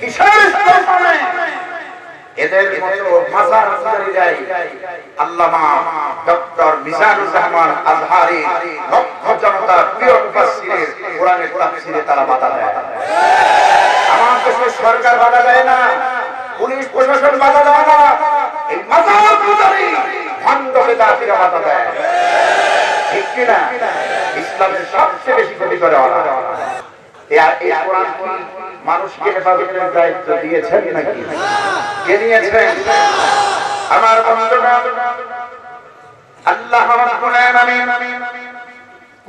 কিসের ইসলাম মানে? এদের মতো মাজার পূজারীরাই আল্লামা ডক্টর মিজানুর রহমান আজহারী লক্ষ জনতার প্রিয় মুফাসসিরের কোরআনের তাফসীরে তারা বাধা দেয়। আমার দেশে সরকার বাধা দেয় না, পুলিশ প্রশাসন বাধা দেয় না, এই মাজার পূজারী ভণ্ড বেদাতীরা বাধা দেয়। ঠিক কি না? ইসলামের সবচেয়ে বেশি ক্ষতি করে ওরা। এই কোরআন কি মানুষকে হেফাজতের দায়িত্ব দিয়েছেন নাকি? কে নিয়েছেন? আমার বন্ধুগণ, আল্লাহ রাব্বুল আলামিন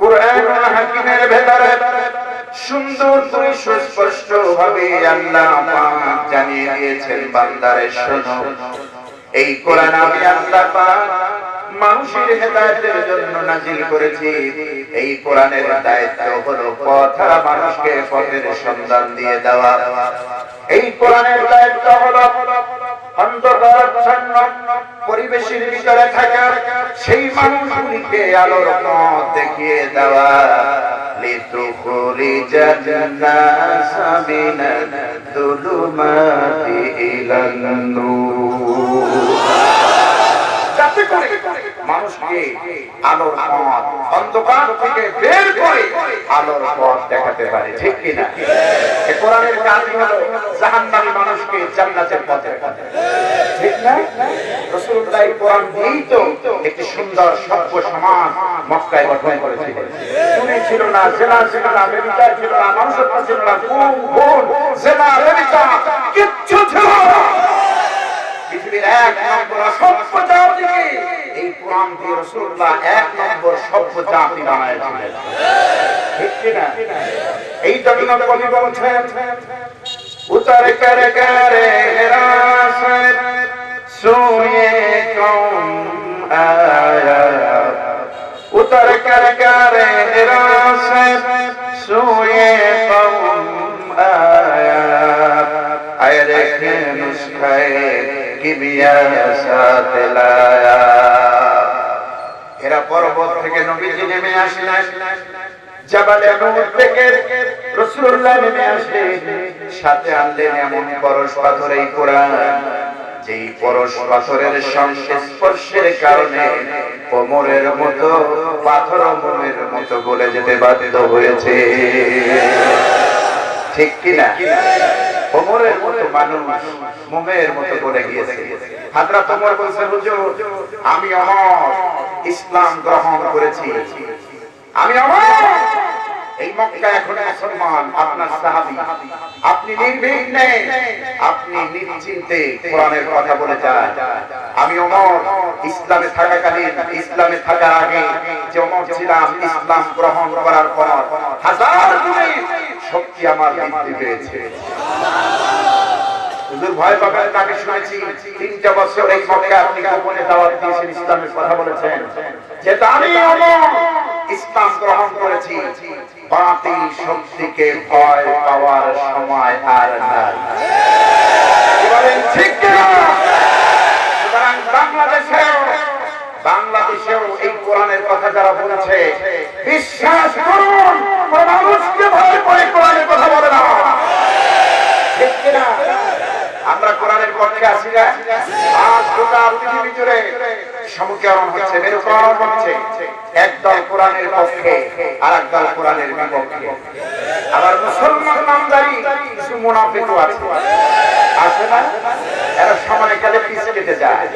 কোরআনুল হাকীমের ভেতরে সুন্দর করে সুস্পষ্ট ভাবে আল্লাহ পাক জানিয়ে দিয়েছেন, বান্দারে শোনো, এই কোরআন আমি আল্লাহ পাক মানুষের হেদায়েতের জন্য নাযিল করেছি। এই কোরআনের দায়িত্ব হলো পথহারা মানুষকে পথের সন্ধান দিয়ে দেওয়া। এই কোরআনের দায়িত্ব হলো অন্ধকারাচ্ছন্ন পরিবেশের ভিতরে থাকা সেই মানুষগুলিকে আলোর পথ দেখিয়ে দেওয়া। লিতুখরিজান নাসা মিনাদ যুলুমাতি ইলান নূর, যাতে করে মানুষকে আলোর পথ অন্ধকার থেকে বের করে আলোর পথ দেখাতে পারে। ঠিক কি না? এই কোরআনের কাজ হলো জাহান্নামী মানুষকে জান্নাতের পথে। ঠিক না? রাসূলুল্লাহ কোরআন দিয়েই তো একটি সুন্দর সভ্য সমাজ মক্কায় গঠন করেছিলেন। চুরি ছিল না, জেনা ছিল না, ব্যভিচার ছিল না, মানুষত্ব ছিল না, খুন, খুন, জেনা, ব্যভিচার কিচ্ছু ছিল না। পৃথিবীর এক নম্বর সভ্য জাতিকে এই কোরআন দিয়ে রাসূলুল্লাহ এক নম্বর সভ্য জাতি বানাইছিলেন। ঠিক কি না? এই জন্য কবি বলছেন, উতর কর করে রাসূল সোয়ে কওম আয়া, উতর কর করে রাসূল সোয়ে কওম আয়া, আয় রেখে নুসখায়ে কিবিয়া সাথে লায়া। এরা পর্বত থেকে নবীজি নেমে আসলেন, জাবালে নূর থেকে রাসূলুল্লাহ নেমে আসলেন, সাথে আনলেন এমন পরশ পাথর এই কোরআন, যেই পরশ পাথরের সংস্পর্শের কারণে কোমরের মতো পাথর মোমের মতো গলে যেতে বাধ্য হয়েছে। ঠিক কি না? ওমরের মতো মানুষ মোমের মতো গলে গিয়েছে। হযরত ওমর বলেছেন, হুজুর আমি ওমর ইসলাম গ্রহণ করেছি, আমি ওমর এই মক্কা এখন মুসলমান, আপনার সাহাবী, আপনি নির্বিঘ্নে আপনি নিশ্চিন্তে কোরআনের কথা বলে যান। আমি ওমর ইসলামে থাকাকালীন, ইসলামে থাকার আগে যে ওমর ছিলাম, ইসলাম গ্রহণ করার পর হাজার গুণে শক্তি আমার বৃদ্ধি পেয়েছে। হুজুর ভয় পাবেন না, আমি শুনেছি 3টা বছর এই মক্কায় আপনি গোপনে দাওয়াত দিয়েছেন, ইসলামের কথা বলেছেন, যেটা আমি ওমর ইসলাম গ্রহণ করেছি, বাতিল শক্তিকে ভয় পাওয়ার সময় আর নাই। বলেন ঠিক কি না? সুতরাং বাংলাদেশেও এই কোরআনের কথা যারা বলেছে, বিশ্বাস করুন, মানুষকে ভয় করে কোরআনের কথা বলে না। ঠিক কি না? আমরা কোরআনের পক্ষে আছি না? আজ গোটা পৃথিবী জুড়ে সমীকরণ হচ্ছে, মেরুকরণ হচ্ছে, একদল কোরআনের পক্ষে আর একদল কোরআনের বিপক্ষে। আবার মুসলমান নামধারী কিছু মুনাফিকও আছে না? এরা সময় কালে পিছে কেটে যায়,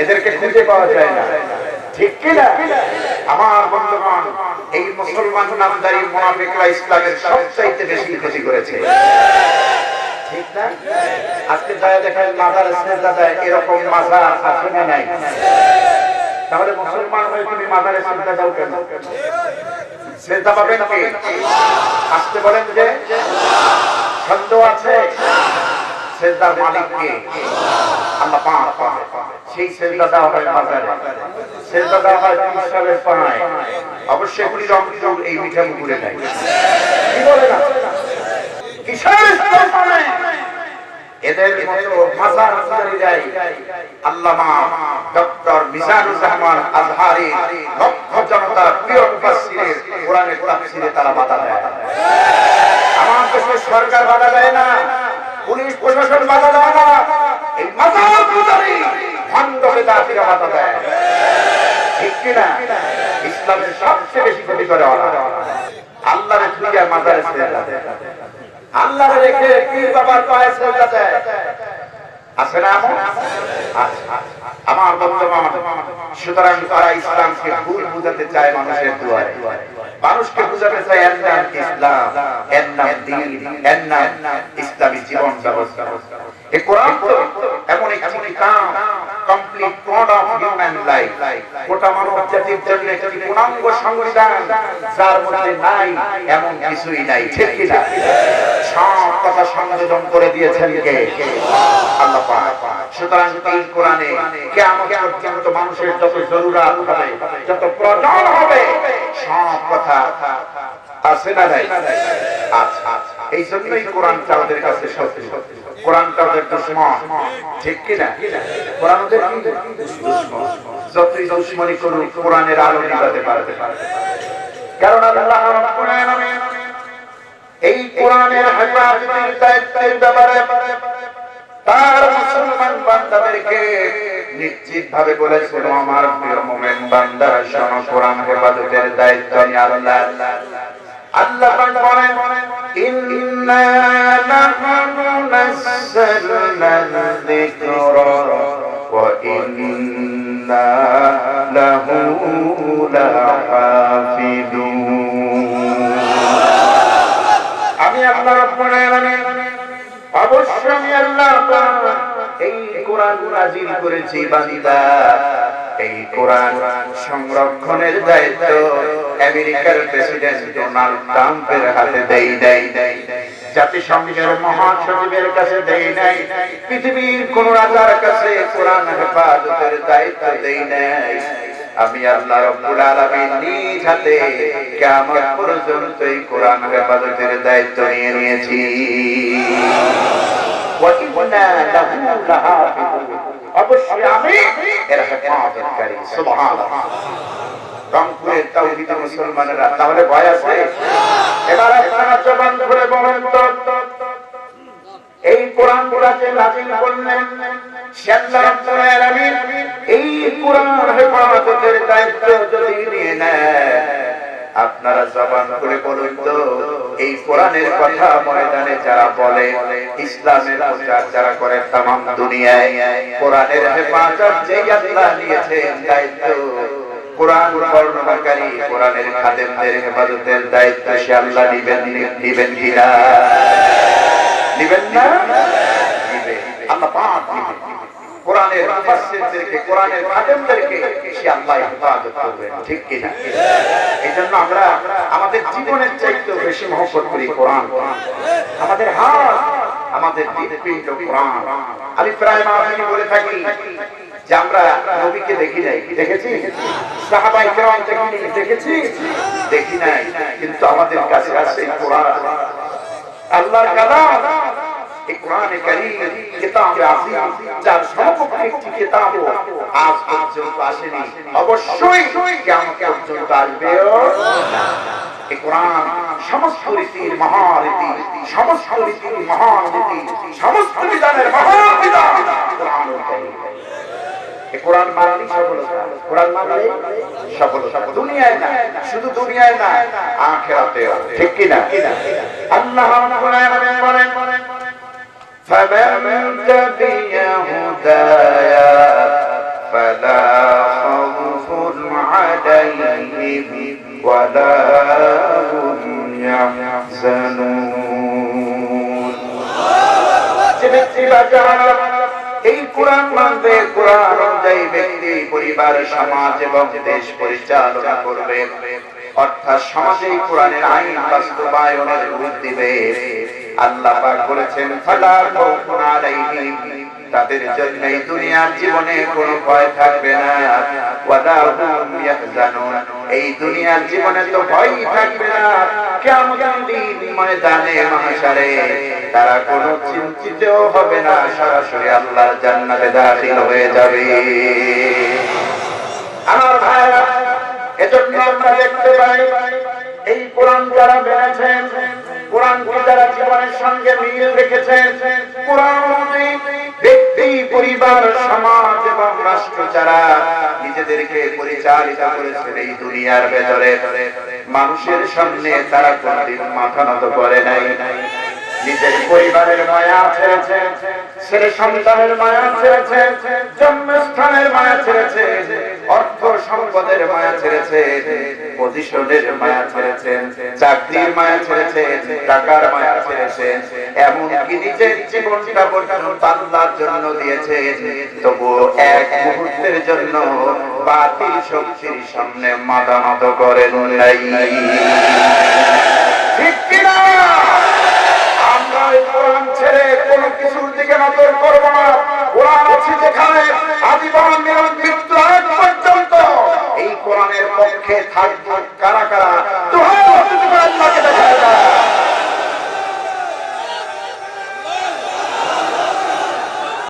এদেরকে খুঁজে পাওয়া যায় না। ঠিক কি না? আমার বন্ধুগণ, এই মুসলমান নামধারী মুনাফিকরা ইসলামের সবচাইতে বেশি ক্ষতি করেছে। ঠিক না? আজকে যায় দেখেন মাজারে সেজদা দেয়, এরকম মাজার আছে না নাই? তাহলে মুসলমান হয়ে তুমি মাজারে সেজদা দাও কেন? সেজদা পাবেন কে? আসতে বলেন যে সন্দেহ আছে, সেজদার মালিক কে? আল্লাহ পাক। সেই সেজদা দেওয়া হয় মাজারে, সেজদা দেওয়া হয় ঈশ্বরের পায়ে। অবশ্যই পুরি রংপুর এই মিঠা মুকুরে নাই। কি বলে না? কিসের ইসলাম মানে? এদের মতো মাজার পূজারীরাই আল্লামা ডক্টর মিজানুর রহমান আজহারী লক্ষ জনতার প্রিয় মুফাসসিরের কোরআনের তাফসীরে তারা বাধা দেয়। আমার দেশে সরকার বাধা দেয় না, পুলিশ প্রশাসন বাধা দেয় না, এই মাজার পূজারী ভণ্ড বেদাতীরা বাধা দেয়। ঠিক কিনা? ইসলামের সবচেয়ে বেশি ক্ষতি করে ওরা। আল্লাহরে ছুঁয়ে আর মাজারে সেজদা দেয়, আল্লাহরে রেখে পীর বাবার পায়ে সেজদা দেয়। আছে না এমন? আমার বন্ধুগণ, সুতরাং তারা ইসলামকে ভুল বুঝাতে চায় মানুষের দুয়ারে, মানুষকে বুঝাতে চায় এর নাম ইসলাম, এর নাম দ্বীন, এর নাম ইসলামী জীবন ব্যবস্থা। এই কোরআন তো এমন একটি কিতাব, complete code of human life, গোটা মানব জাতির জন্য একটি পূর্ণাঙ্গ সংবিধান, যার মধ্যে নাই এমন কিছুই নাই। ঠিক কি না? সব কথা সংযোজন করে দিয়েছেন কে? আল্লাহ পাক। সুতরাং এই কোরআনে কিয়ামত পর্যন্ত মানুষের যত জরুরত হবে, যত প্রয়োজন হবে, সব কথা আছে না নাই? আচ্ছা, এই জন্যই কোরআনটা ওদের কাছে সত্যি, কোরআনটা ওদের দুশমন। ঠিক কি না? কোরআন ওদের দুশমন। যতই দুশমনি করুক, কোরআনের আলো নিভাতে পারবে। কারণ আল্লাহ রাব্বুল আলামিন এই কোরআনের হেফাজতের দায়িত্বের ব্যাপারে তার মুসলমান বান্দাদেরকে নিশ্চিত ভাবে বলেছিল, আমার প্রিয় মুমিন বান্দা শোনো, কোরআন হেফাজতের দায়িত্ব নিয়ে আল্লাহ পাক বলেন, ইন্না নাহনু নাযালনা যিকরা ওয়া ইন্না লাহু লাহাফিজুন। আমি আল্লাহ রাব্বুল আলামিন, অবশ্যই আমি আল্লাহ এই কোরআন নাযিল করেছি বান্দা, এই কোরআন সংরক্ষণের দায়িত্ব আমেরিকার প্রেসিডেন্ট ডোনাল্ড ট্রাম্পের হাতে দেই নাই, জাতিসংঘের মহাসচিবের কাছে দেই নাই, পৃথিবীর কোন রাজার কাছে কোরআন হেফাজতের দায়িত্ব দেই নাই। আমি আল্লাহ রাব্বুল আলামিন নিজ হাতে কিয়ামত পর্যন্ত এই কোরআন হেফাজতের দায়িত্ব নিয়ে নিয়েছি। ওয়া ইন্না লাহু লাহাফিজুন, অবশ্যই আমি এর হেফাজতকারী। সুবহানাল্লাহ। রংপুরের তাওহীদের মুসলমানেরা, তাহলে ভয় আছে? এবার আপনারা জবান খুলে বলেন তো, এই কোরআন যে নাযিল করলেন, সে আল্লাহ রাব্বুল আলামিন এই কোরআন হেফাজতের দায়িত্ব যদি নিয়ে নেন, আপনারা জবান খুলে বলুন তো, এই কোরআনের কথা ময়দানে যারা বলে, ইসলামের প্রচার যারা করে তামাম দুনিয়ায়, কোরআনের হেফাজত যে আল্লাহ নিয়েছেন দায়িত্ব, কোরআন বর্ণনাকারী কোরআনের খাদেমদের হেফাজতের দায়িত্ব সে আল্লাহ নিবেন কিনা? নিবেন না? নিবেন। আল্লাহ পাক নিবেন। কোরআনের মুফাসসিরদেরকে, কোরআনের খাদেমদেরকে সে আল্লাহ হেফাজত করবেন। ঠিক কি না? এইজন্য আমরা আমাদের জীবনের চাইতে বেশি মহব্বত করি কোরআন। আমাদের হাত, আমাদের হৃদপিণ্ড কোরআন। আমি প্রায় মাঝে বলে থাকি যে আমরা নবীকে দেখি নাই, দেখেছি? সাহাবায়ে কেরাম দেখেছি? দেখি নাই, কিন্তু আমাদের কাছে আছে কোরআন, আল্লাহর কালাম। এই কোরআনে কারীম কিতাবে আযীম, যার সমকক্ষ একটি কিতাব আজ পর্যন্ত আসেনি, অবশ্যই কিয়ামত পর্যন্ত আসবেও না। এই কোরআন সমস্ত রীতির মহারীতি, সমস্ত রীতির মহারীতি, সমস্ত বিধানের মহাবিধান কোরআনুল কারীম। এই কোরআন মানলেই সফলতা, কোরআন মানলেই সফলতা, দুনিয়ায় না, শুধু দুনিয়ায় না, আখিরাতেও। ঠিক কি না? আল্লাহ রাব্বুল আলামিন বলেন, فمن تبع هدايا فلا خوف عليهم ولا هم يحزنون। এই কোরআন মানবে, কোরআন অনুযায়ী ব্যক্তি, পরিবার, সমাজ এবং দেশ পরিচালনা করবে, অর্থাৎ সমাজে কোরআনের আইন বাস্তবায়নের রূপ দিবে। আল্লাহ পাক বলেছেন, ফালা খাউফুন আলাইহিম, তাদের জন্য এই দুনিয়ার জীবনে কোনো ভয় থাকবে না, ওয়ালা হুম ইয়াহজানুন, এই দুনিয়ার জীবনে তো ভয়ই থাকবে না, কিয়ামতের দিন ময়দানে মাহশারে তারা কোনো চিন্তিতও হবে না, সরাসরি আল্লাহর জান্নাতে দাখিল হয়ে যাবে। আমার ভাইরা, এজন্য আমরা দেখতে পাই এই কোরআন যারা মেনেছেন, কোরআনকে যারা জীবনের সঙ্গে মিল রেখেছেন, কোরআন তারা নিজেদেরকে পরিচালিত করেছেন এই দুনিয়ার ভেতরে, মানুষের সামনে তারা কোনদিন মাথা নত করে নাই। নিজের পরিবারের মায়া ছেড়েছে, ছেলে সন্তানের মায়া ছেড়েছে, জন্মস্থানের মায়া ছেড়েছে, অর্থ সম্পদের মায়া ছেড়েছে, পজিশনের মায়া ছেড়েছে, চাকরির মায়া ছেড়েছে, টাকার মায়া ছেড়েছে, এমনকি নিজের জীবনটা পর্যন্ত আল্লাহর জন্য দিয়েছে। তবুও এক মুহূর্তের জন্য বাতিল শক্তির সামনে মাথা নত করেন নাই। ঠিক কিনা? আমরা এই কোরআন ছেড়ে কোনো কিছুর দিকে নজর করব না। কোরআন আছে যেখানে, আজীবন মৃত্যু আগ পর্যন্ত এই কোরআনের পক্ষে থাকব।